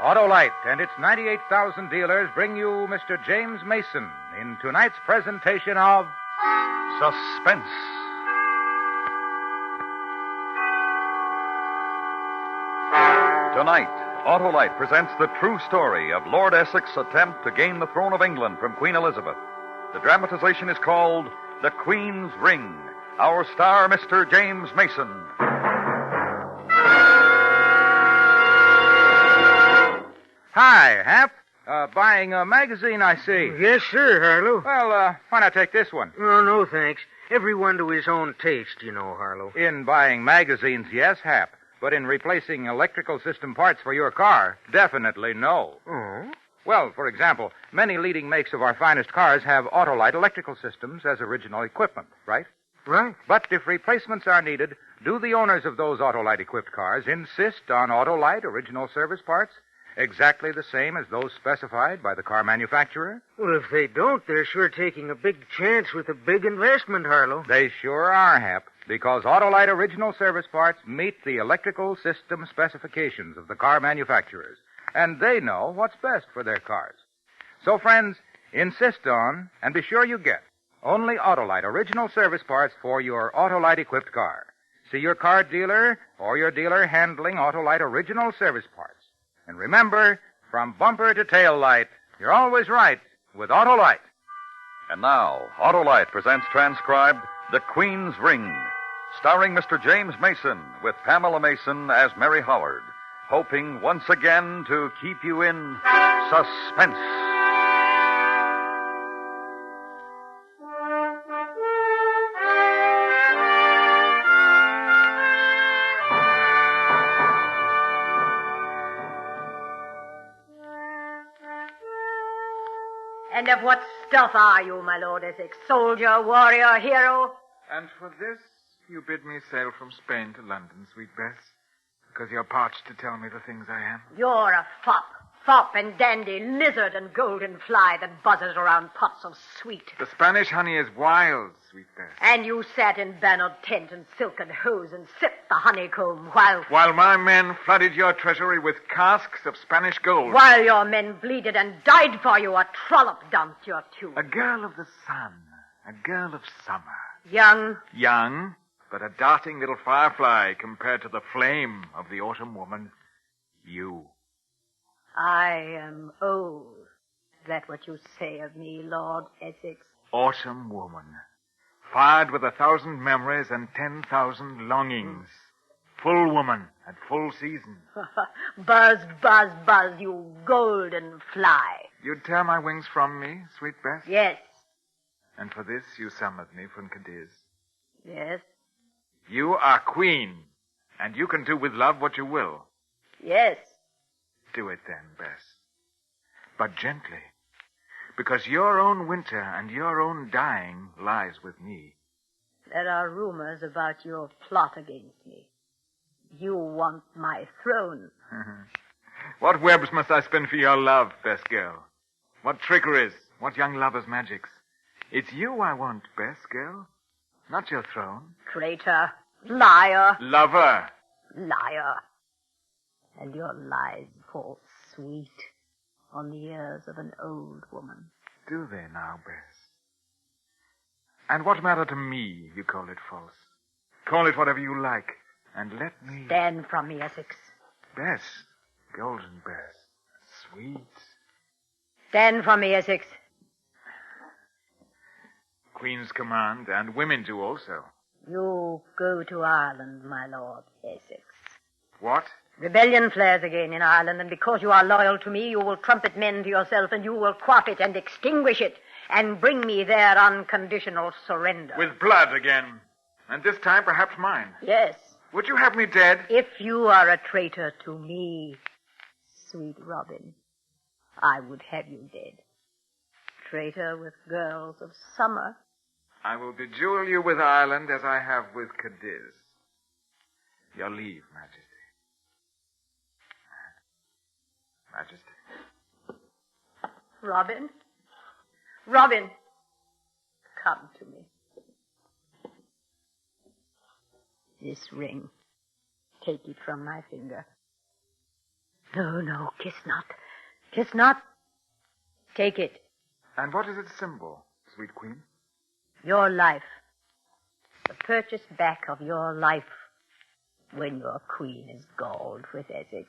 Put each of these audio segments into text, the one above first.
Autolite and its 98,000 dealers bring you Mr. James Mason in tonight's presentation of Suspense. Tonight, Autolite presents the true story of Lord Essex's attempt to gain the throne of England from Queen Elizabeth. The dramatization is called The Queen's Ring. Our star, Mr. James Mason. Hi, Hap. Buying a magazine, I see. Yes, sir, Harlow. Well, why not take this one? Oh, no, thanks. Everyone to his own taste, you know, Harlow. In buying magazines, yes, Hap. But in replacing electrical system parts for your car, definitely no. Oh? Well, for example, many leading makes of our finest cars have Autolite electrical systems as original equipment, right? Right. But if replacements are needed, do the owners of those Autolite-equipped cars insist on Autolite original service parts? Exactly the same as those specified by the car manufacturer? Well, if they don't, they're sure taking a big chance with a big investment, Harlow. They sure are, Hap, because Autolite original service parts meet the electrical system specifications of the car manufacturers, and they know what's best for their cars. So, friends, insist on, and be sure you get, only Autolite original service parts for your Autolite-equipped car. See your car dealer or your dealer handling Autolite original service parts. And remember, from bumper to tail light, you're always right with Autolite. And now, Autolite presents transcribed The Queen's Ring, starring Mr. James Mason with Pamela Mason as Mary Howard, hoping once again to keep you in suspense. And of what stuff are you, my Lord Essex? Soldier, warrior, hero? And for this, you bid me sail from Spain to London, sweet Beth, because you're parched to tell me the things I am. You're a fop and dandy, lizard and golden fly that buzzes around pots of sweet. The Spanish honey is wild, sweet Beth. And you sat in bannered tent and silken hose and sipped the honeycomb While my men flooded your treasury with casks of Spanish gold. While your men bleeded and died for you, a trollop dumped your tomb. A girl of the sun, a girl of summer. Young, but a darting little firefly compared to the flame of the autumn woman, you. I am old. Is that what you say of me, Lord Essex? Autumn woman, fired with 1,000 memories and 10,000 longings. Full woman at full season. Buzz, buzz, buzz, you golden fly. You'd tear my wings from me, sweet Beth? Yes. And for this you summoned me from Cadiz. Yes. You are queen, and you can do with love what you will. Yes. Do it then, Bess. But gently, because your own winter and your own dying lies with me. There are rumors about your plot against me. You want my throne. What webs must I spin for your love, Bess girl? What trickeries, what young lovers' magics? It's you I want, Bess girl, not your throne. Traitor, liar. Lover. Liar. And your lies fall sweet on the ears of an old woman. Do they now, Bess? And what matter to me, you call it false? Call it whatever you like, and let me... Stand from me, Essex. Bess, golden Bess, sweet. Stand from me, Essex. Queen's command, and women do also. You go to Ireland, my Lord Essex. What? Rebellion flares again in Ireland, and because you are loyal to me, you will trumpet men to yourself, and you will quaff it and extinguish it, and bring me their unconditional surrender. With blood again. And this time perhaps mine. Yes. Would you have me dead? If you are a traitor to me, sweet Robin, I would have you dead. Traitor with girls of summer. I will bejewel you with Ireland as I have with Cadiz. Your leave, Majesty. Majesty. Robin? Robin, come to me. This ring, take it from my finger. No, kiss not. Kiss not. Take it. And what is its symbol, sweet queen? Your life. The purchase back of your life when your queen is galled with Essex.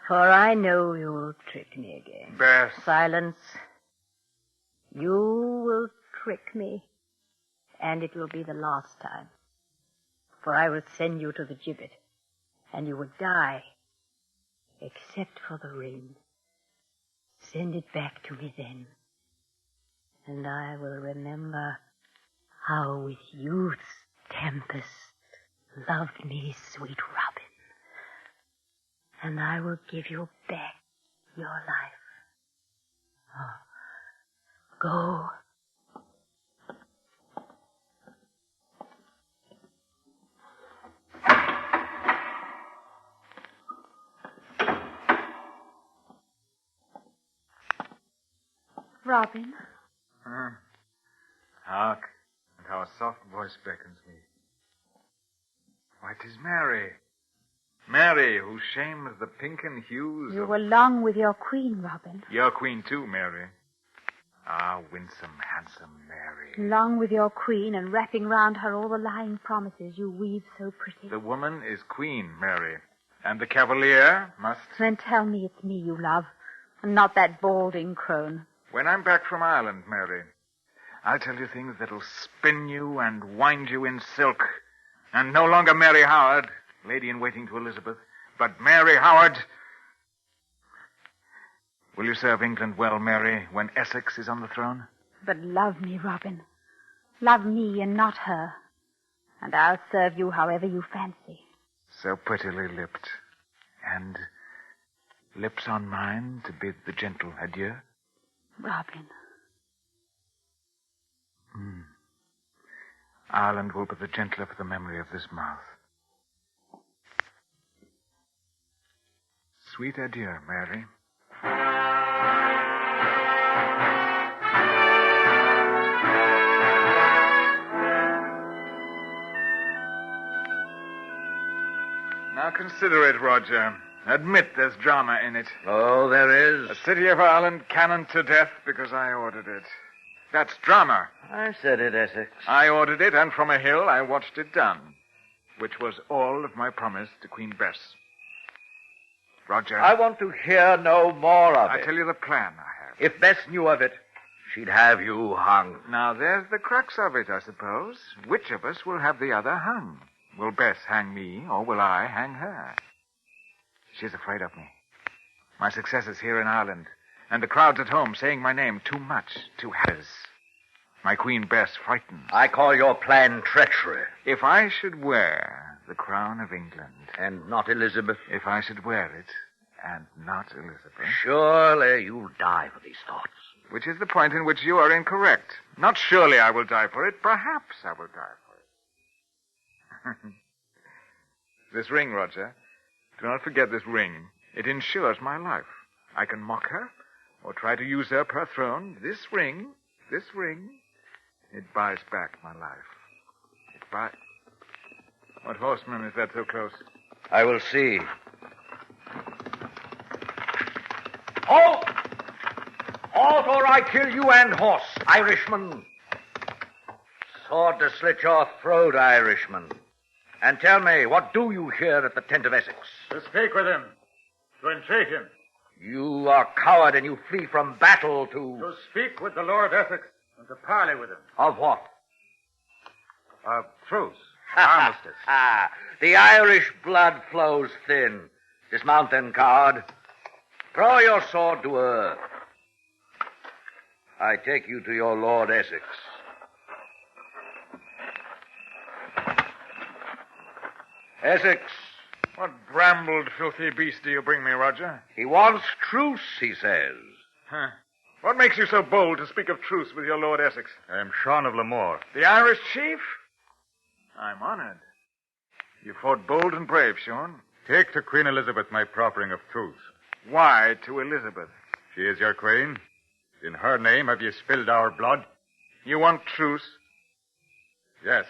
For I know you'll trick me again. Beth. Silence. You will trick me, and it will be the last time. For I will send you to the gibbet, and you will die, except for the ring. Send it back to me then, and I will remember how with youth's tempest loved me sweet Robin, and I will give you back your life. Oh, go. Robin. Hark, and how a soft voice beckons me. Why, 'tis Mary. Mary, whose shame is the pinken hues You of... were long with your queen, Robin. Your queen, too, Mary. Ah, winsome, handsome Mary. Long with your queen and wrapping round her all the lying promises you weave so pretty. The woman is queen, Mary. And the cavalier must... Then tell me it's me you love, and not that balding crone. When I'm back from Ireland, Mary, I'll tell you things that'll spin you and wind you in silk. And no longer Mary Howard, lady-in-waiting to Elizabeth, but Mary Howard. Will you serve England well, Mary, when Essex is on the throne? But love me, Robin. Love me and not her. And I'll serve you however you fancy. So prettily lipped. And lips on mine to bid the gentle adieu? Robin. Ireland will be the gentler for the memory of this mouth. Sweet adieu, Mary. Now consider it, Roger. Admit there's drama in it. Oh, there is. A city of Ireland cannoned to death because I ordered it. That's drama. I said it, Essex. I ordered it, and from a hill I watched it done, which was all of my promise to Queen Bess. Roger. I want to hear no more of I it. tell you the plan I have. If Bess knew of it, she'd have you hung. Now, there's the crux of it, I suppose. Which of us will have the other hung? Will Bess hang me, or will I hang her? She's afraid of me. My success is here in Ireland, and the crowds at home saying my name too much, too happy. My Queen Bess frightens. I call your plan treachery. If I should wear the crown of England... And not Elizabeth? If I should wear it, and not Elizabeth... Surely you'll die for these thoughts. Which is the point in which you are incorrect. Not surely I will die for it. Perhaps I will die for it. This ring, Roger. Do not forget this ring. It ensures my life. I can mock her, or try to usurp her throne. This ring, it buys back my life. It buys... What horseman is that so close? I will see. Halt! Halt, or I kill you and horse, Irishman. Sword to slit your throat, Irishman. And tell me, what do you here at the tent of Essex? To speak with him. To entreat him. You are coward and you flee from battle to... To speak with the Lord Essex and to parley with him. Of what? Of truce. Armistice. The Irish blood flows thin. Dismount then, coward. Throw your sword to earth. I take you to your Lord Essex. Essex. What brambled, filthy beast do you bring me, Roger? He wants truce, he says. Huh. What makes you so bold to speak of truce with your Lord Essex? I am Sean of Lamore. The Irish chief? I'm honored. You fought bold and brave, Sean. Take to Queen Elizabeth my proffering of truce. Why to Elizabeth? She is your queen. In her name have you spilled our blood? You want truce? Yes.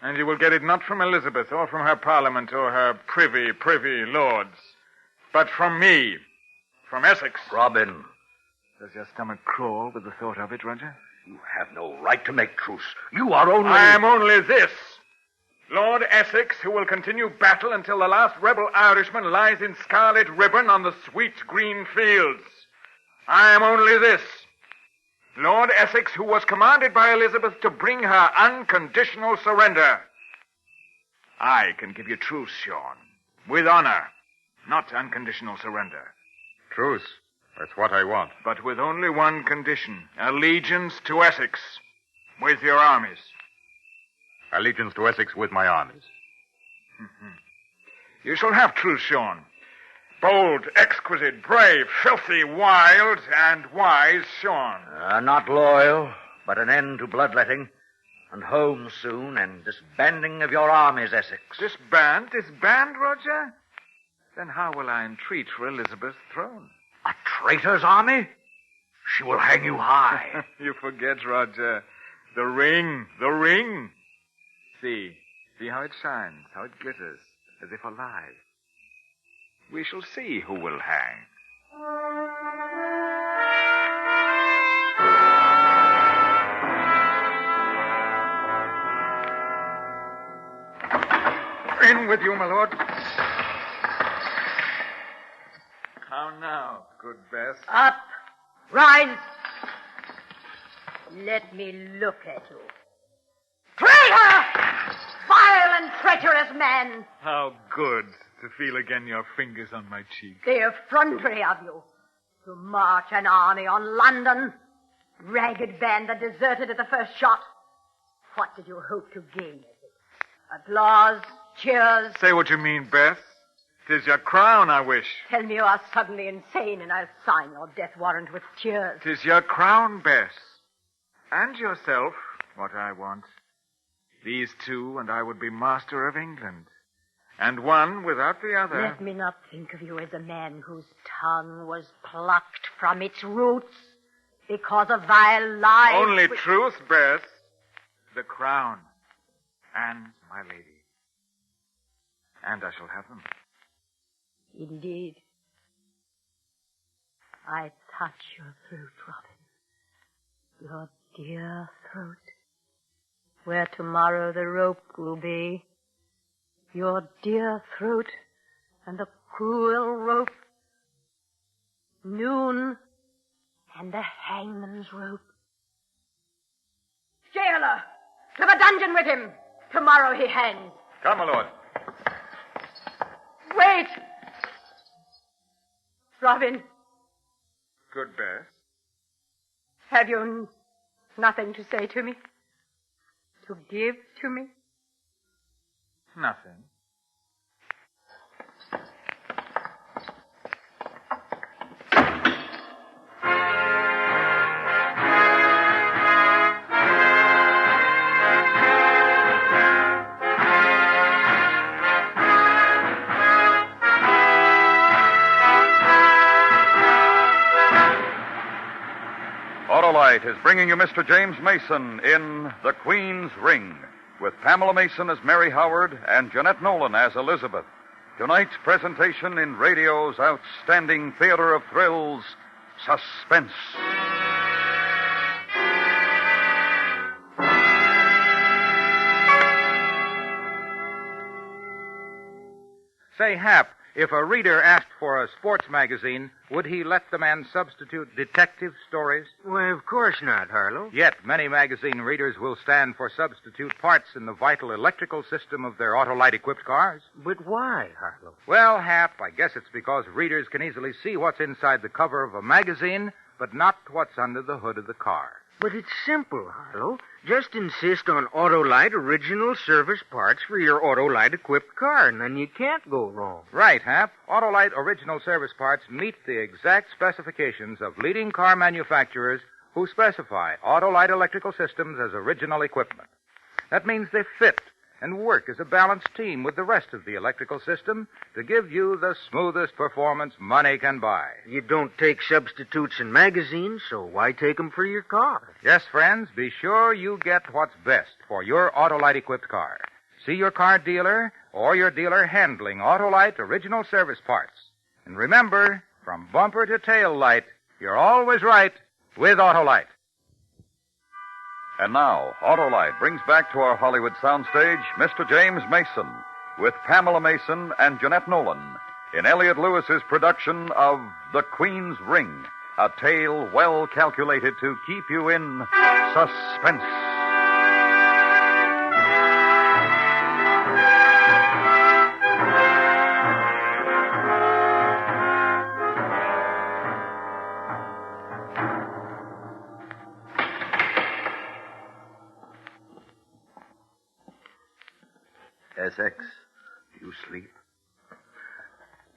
And you will get it not from Elizabeth or from her parliament or her privy lords, but from me. From Essex. Robin, Does your stomach crawl with the thought of it, Roger? you have no right to make truce. You are only... I am only this. Lord Essex, who will continue battle until the last rebel Irishman lies in scarlet ribbon on the sweet green fields. I am only this. Lord Essex, who was commanded by Elizabeth to bring her unconditional surrender. I can give you truce, Sean. With honor. Not unconditional surrender. Truce. That's what I want. But with only one condition. Allegiance to Essex. With your armies. Allegiance to Essex with my armies. You shall have truce, Sean. Bold, exquisite, brave, filthy, wild, and wise Sean. Not loyal, but an end to bloodletting. And home soon, and disbanding of your armies, Essex. Disband, Roger? Then how will I entreat for Elizabeth's throne? A traitor's army? She will hang you high. You forget, Roger. The ring. See how it shines, how it glitters, as if alive. We shall see who will hang. In with you, my lord. How now, good Beth? Up! Rise! Let me look at you. Traitor! Vile and treacherous man! How good to feel again your fingers on my cheek. The effrontery of you. To march an army on London. Ragged band that deserted at the first shot. What did you hope to gain? Applause? Cheers? Say what you mean, Beth. 'Tis your crown I wish. Tell me you are suddenly insane and I'll sign your death warrant with cheers. 'Tis your crown, Beth. And yourself, what I want. These two, and I would be master of England. And one without the other. Let me not think of you as a man whose tongue was plucked from its roots because of vile lies. Only truth, Beth. The crown. And my lady. And I shall have them. Indeed. I touch your throat, Robin. Your dear throat. Where tomorrow the rope will be. Your dear throat and the cruel rope. Noon and the hangman's rope. Jailer! To the dungeon with him! Tomorrow he hangs. Come, my lord. Wait! Robin, Good Beth. have you nothing to say to me? To give to me? Nothing. Autolite is bringing you Mr. James Mason in The Queen's Ring, with Pamela Mason as Mary Howard and Jeanette Nolan as Elizabeth. Tonight's presentation in radio's outstanding theater of thrills, Suspense. Say, Hap, if a reader asked for a sports magazine, would he let the man substitute detective stories? Why, of course not, Harlow. Yet many magazine readers will stand for substitute parts in the vital electrical system of their Autolite-equipped cars. But why, Harlow? Well, Hap, I guess it's because readers can easily see what's inside the cover of a magazine, but not what's under the hood of the car. But it's simple, Harlow. Just insist on Autolite original service parts for your Autolite-equipped car, and then you can't go wrong. Right, Hap. Autolite original service parts meet the exact specifications of leading car manufacturers who specify Autolite electrical systems as original equipment. That means they fit and work as a balanced team with the rest of the electrical system to give you the smoothest performance money can buy. You don't take substitutes in magazines, so why take them for your car? Yes, friends, be sure you get what's best for your Autolite-equipped car. See your car dealer or your dealer handling Autolite original service parts. And remember, from bumper to tail light, you're always right with Autolite. And now, Autolite brings back to our Hollywood soundstage Mr. James Mason with Pamela Mason and Jeanette Nolan in Elliot Lewis's production of The Queen's Ring, a tale well calculated to keep you in suspense. Essex, do you sleep?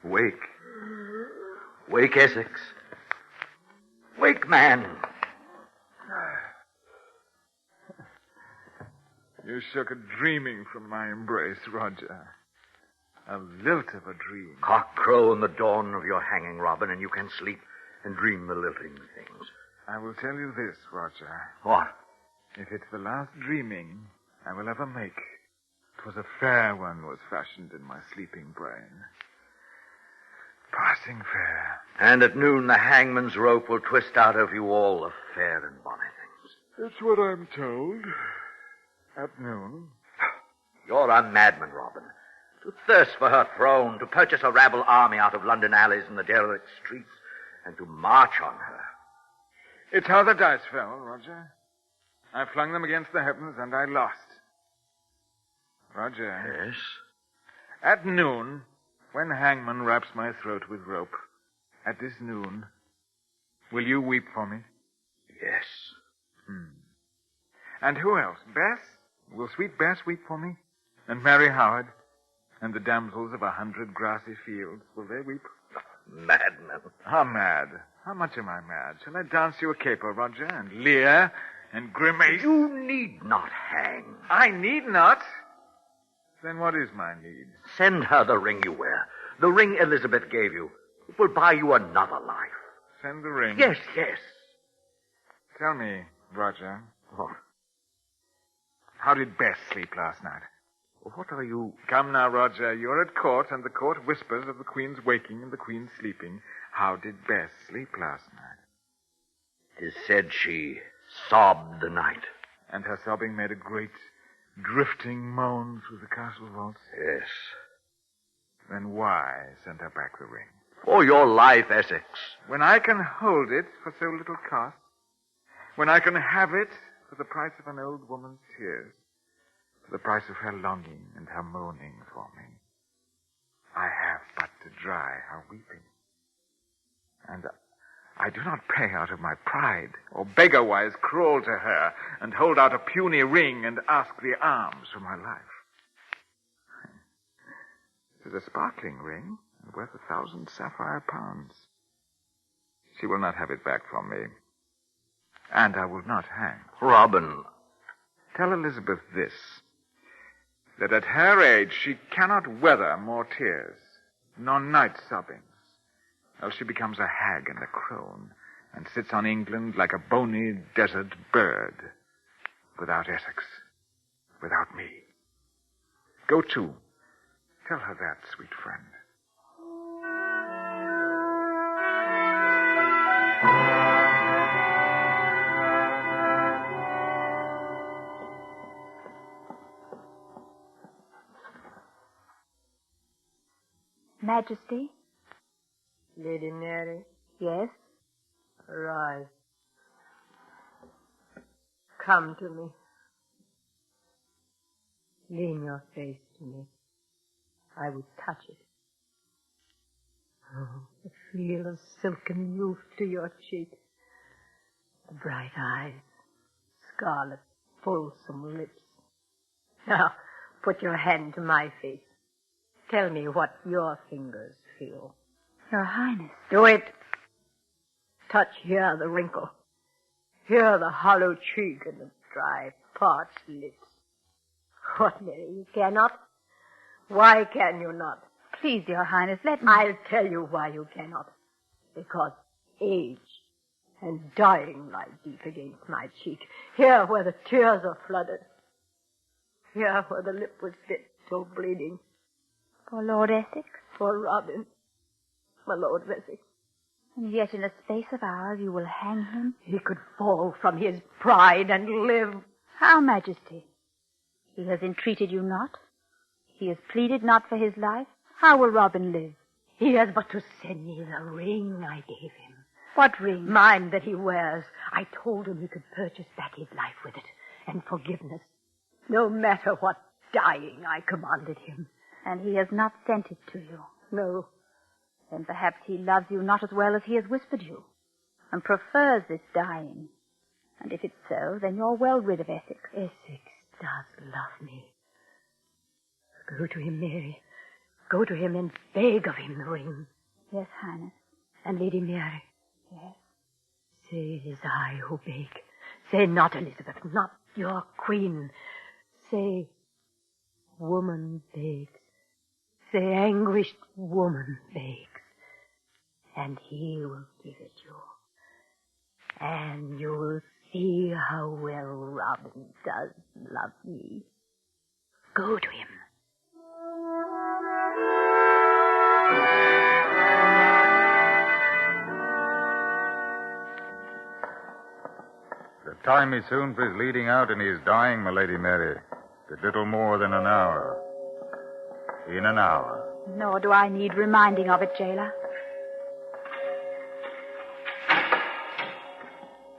Wake. Wake, Essex. Wake, man. You shook a dreaming from my embrace, Roger. A lilt of a dream. Cock crow in the dawn of your hanging, Robin, and you can sleep and dream the lilting things. I will tell you this, Roger. What? If it's the last dreaming I will ever make, 'twas a fair one was fashioned in my sleeping brain. Passing fair. And at noon the hangman's rope will twist out of you all the fair and bonny things. That's what I'm told. At noon. You're a madman, Robin. To thirst for her throne, to purchase a rabble army out of London alleys and the derelict streets, and to march on her. It's how the dice fell, Roger. I flung them against the heavens, and I lost. Roger. Yes? At noon, when hangman wraps my throat with rope, at this noon, will you weep for me? Yes. And who else? Beth? Will sweet Beth weep for me? And Mary Howard? And the damsels of 100 grassy fields, will they weep? Madman. How mad? How much am I mad? Shall I dance you a caper, Roger, and leer, and grimace? You need not hang. I need not? Then what is my need? Send her the ring you wear. The ring Elizabeth gave you. It will buy you another life. Send the ring? Yes, yes. Tell me, Roger. What? How did Beth sleep last night? What are you... Come now, Roger. You're at court, and the court whispers of the Queen's waking and the Queen's sleeping. How did Beth sleep last night? 'Tis said she sobbed the night. And her sobbing made a great, drifting moan through the castle vaults? Yes. Then why send her back the ring? For your life, Essex. When I can hold it for so little cost. When I can have it for the price of an old woman's tears. For the price of her longing and her moaning for me. I have but to dry her weeping. And I do not pray out of my pride, or beggar-wise crawl to her and hold out a puny ring and ask the alms for my life. It is a sparkling ring, and worth 1,000 sapphire pounds. She will not have it back from me. And I will not hang. Robin. Tell Elizabeth this, that at her age she cannot weather more tears, nor night sobbings, else she becomes a hag and a crone, and sits on England like a bony desert bird, without Essex, without me. Go to. Tell her that, sweet friend. Majesty? Lady Mary, Yes? arise. Come to me. Lean your face to me. I would touch it. Oh, the feel of silken youth to your cheek. The bright eyes, scarlet, fulsome lips. Now, put your hand to my face. Tell me what your fingers feel. Your Highness. Do it. Touch here the wrinkle. Here the hollow cheek and the dry, parched lips. What, Mary, you cannot? Why can you not? Please, Your Highness, let me... I'll tell you why you cannot. Because age and dying lie deep against my cheek. Here where the tears are flooded. Here where the lip was bit, still bleeding. For Lord Essex? For Robin. my Lord of Essex. And yet in a space of hours you will hang him? He could fall from his pride and live. How, Majesty? He has entreated you not? He has pleaded not for his life? How will Robin live? He has but to send me the ring I gave him. What ring? Mine that he wears. I told him he could purchase back his life with it, and forgiveness. No matter what dying I commanded him. And he has not sent it to you? No. Then perhaps he loves you not as well as he has whispered you, and prefers this dying. And if it's so, then you're well rid of Essex. Essex does love me. Go to him, Mary. Go to him and beg of him the ring. Yes, Highness. And Lady Mary. Yes. Say it is I who beg. Say not Elizabeth, not your queen. Say, woman begs. Say, anguished woman begs. And he will give it you. And you'll see how well Robin does love me. Go to him. The time is soon for his leading out, and he is dying, my Lady Mary. But little more than an hour. In an hour. Nor do I need reminding of it, jailer.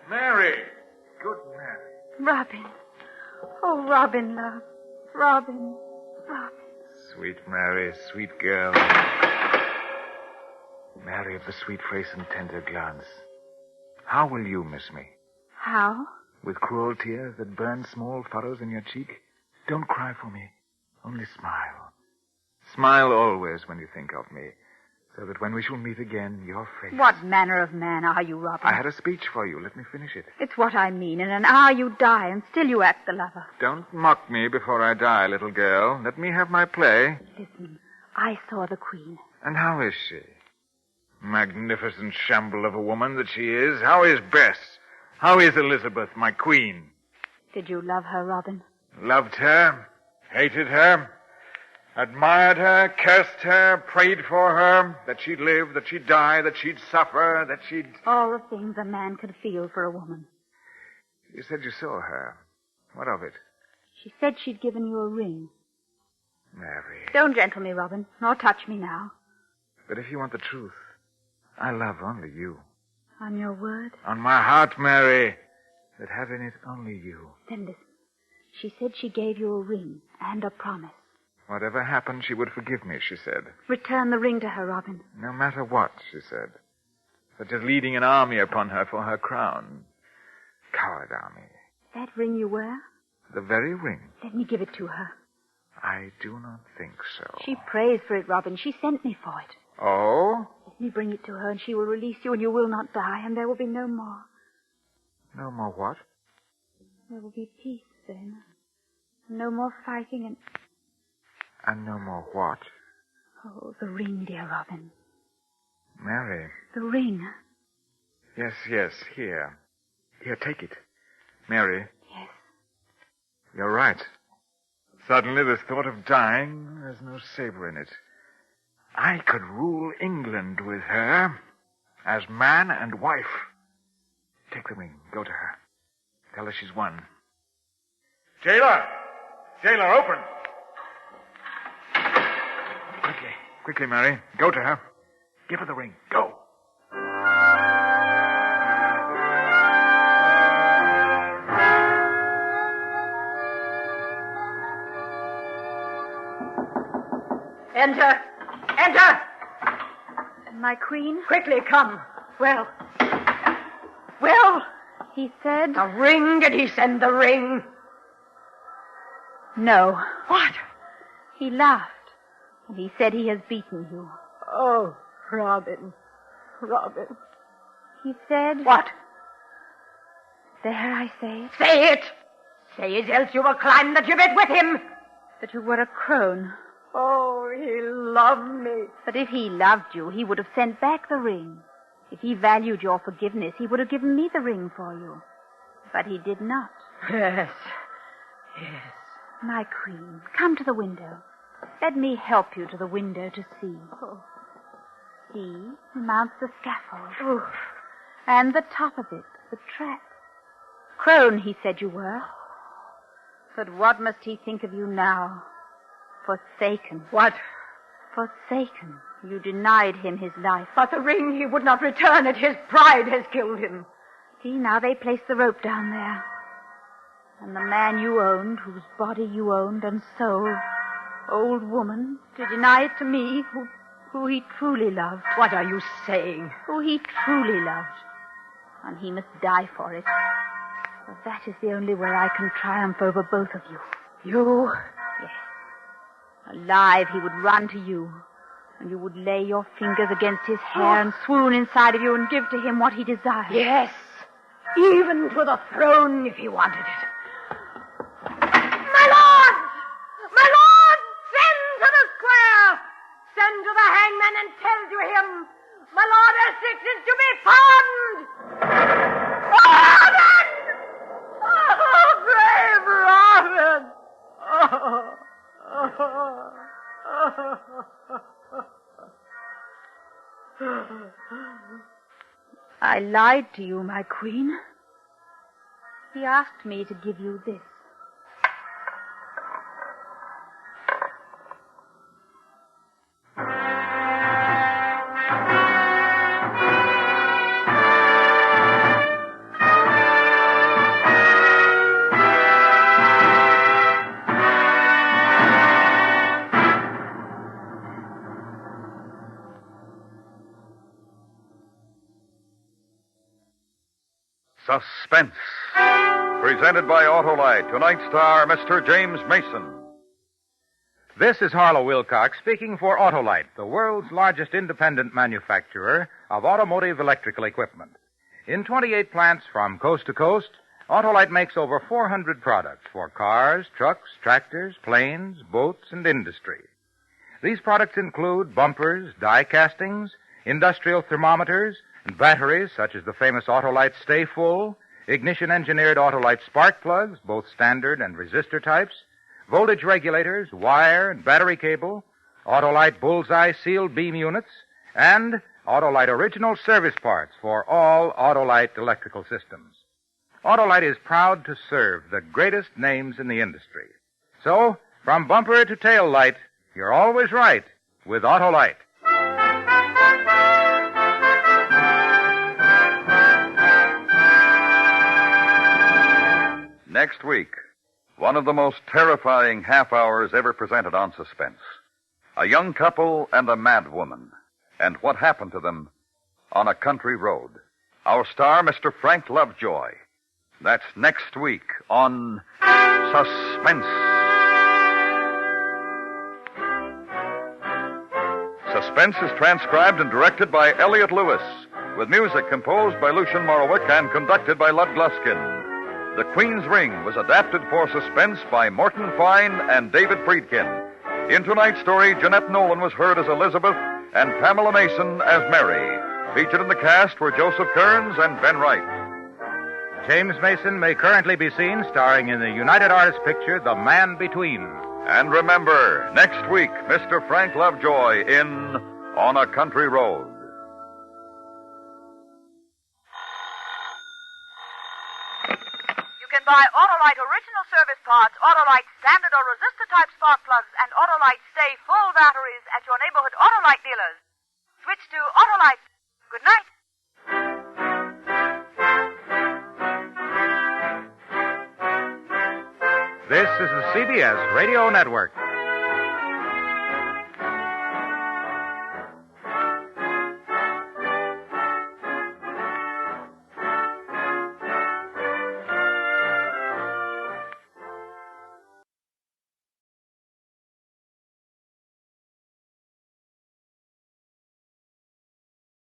Mary! Good Mary. Robin. Oh, Robin, love. Robin. Robin. Sweet Mary, sweet girl. Mary of the sweet face and tender glance. How will you miss me? How? With cruel tears that burn small furrows in your cheek? Don't cry for me. Only smile. Smile always when you think of me, so that when we shall meet again, your face... What manner of man are you, Robin? I had a speech for you. Let me finish it. It's what I mean. In an hour you die, and still you act the lover. Don't mock me before I die, little girl. Let me have my play. Listen, I saw the Queen. And how is she? Magnificent shamble of a woman that she is. How is Beth? How is Elizabeth, my queen? Did you love her, Robin? Loved her, hated her, admired her, cursed her, prayed for her, that she'd live, that she'd die, that she'd suffer, that she'd... All the things a man could feel for a woman. You said you saw her. What of it? She said she'd given you a ring. Mary. Don't gentle me, Robin, nor touch me now. But if you want the truth, I love only you. On your word? On my heart, Mary, that have in it only you. Then listen. She said she gave you a ring and a promise. Whatever happened, she would forgive me, she said. Return the ring to her, Robin. No matter what, she said. Such as leading an army upon her for her crown. Coward army. That ring you wear? The very ring. Let me give it to her. I do not think so. She prays for it, Robin. She sent me for it. Oh? Let me bring it to her, and she will release you, and you will not die, and there will be no more. No more what? There will be peace then. No more fighting And no more what? Oh, the ring, dear Robin. Mary. The ring. Yes, here. Here, take it. Mary. Yes. You're right. Suddenly, this thought of dying has no savor in it. I could rule England with her as man and wife. Take the ring. Go to her. Tell her she's won. Jailer! Jailer, open! Quickly, Mary. Go to her. Give her the ring. Go. Enter! Enter! My queen? Quickly, come. Well? He said... The ring? Did he send the ring? No. What? He laughed. And he said he has beaten you. Oh, Robin. He said... What? There I say it. Say it! Say it, else you will climb the gibbet with him. That you were a crone. Oh, he loved me. But if he loved you, he would have sent back the ring. If he valued your forgiveness, he would have given me the ring for you. But he did not. Yes. My queen, come to the window. Let me help you to the window to see. Oh, See, he mounts the scaffold. Oof. And the top of it, the trap. Crone, he said you were. But what must he think of you now? Forsaken. What? Forsaken. You denied him his life. But the ring he would not return it. His pride has killed him. See, now they place the rope down there. And the man you owned, whose body you owned and sold, old woman, to deny it to me, who he truly loved. What are you saying? Who he truly loved. And he must die for it. For that is the only way I can triumph over both of you. You? Yes. Alive, he would run to you. And you would lay your fingers against his hair and swoon inside of you and give to him what he desired. Yes. Even to the throne if he wanted it. My lord! My lord! Send to the square! Send to the hangman and tell to him, my lord Essex is to be pardoned! Pardoned! Oh, brave Robin! I lied to you, my queen. He asked me to give you this. Suspense. Presented by Autolite. Tonight's star, Mr. James Mason. This is Harlow Wilcox speaking for Autolite, the world's largest independent manufacturer of automotive electrical equipment. In 28 plants from coast to coast, Autolite makes over 400 products for cars, trucks, tractors, planes, boats, and industry. These products include bumpers, die castings, industrial thermometers, and batteries such as the famous Autolite Stay Full, ignition-engineered Autolite spark plugs, both standard and resistor types, voltage regulators, wire and battery cable, Autolite Bullseye sealed beam units, and Autolite original service parts for all Autolite electrical systems. Autolite is proud to serve the greatest names in the industry. So, from bumper to tail light, you're always right with Autolite. Next week, one of the most terrifying half hours ever presented on Suspense. A young couple and a mad woman, and what happened to them on a country road. Our star, Mr. Frank Lovejoy. That's next week on Suspense. Suspense is transcribed and directed by Elliot Lewis, with music composed by Lucian Morowick and conducted by Lud Gluskin. The Queen's Ring was adapted for Suspense by Morton Fine and David Friedkin. In tonight's story, Jeanette Nolan was heard as Elizabeth and Pamela Mason as Mary. Featured in the cast were Joseph Kearns and Ben Wright. James Mason may currently be seen starring in the United Artists picture The Man Between. And remember, next week, Mr. Frank Lovejoy in On a Country Road. You can buy Autolite original service parts, Autolite standard or resistor type spark plugs, and Autolite Stay Full batteries at your neighborhood Autolite dealers. Switch to Autolite. Good night. This is the CBS Radio Network.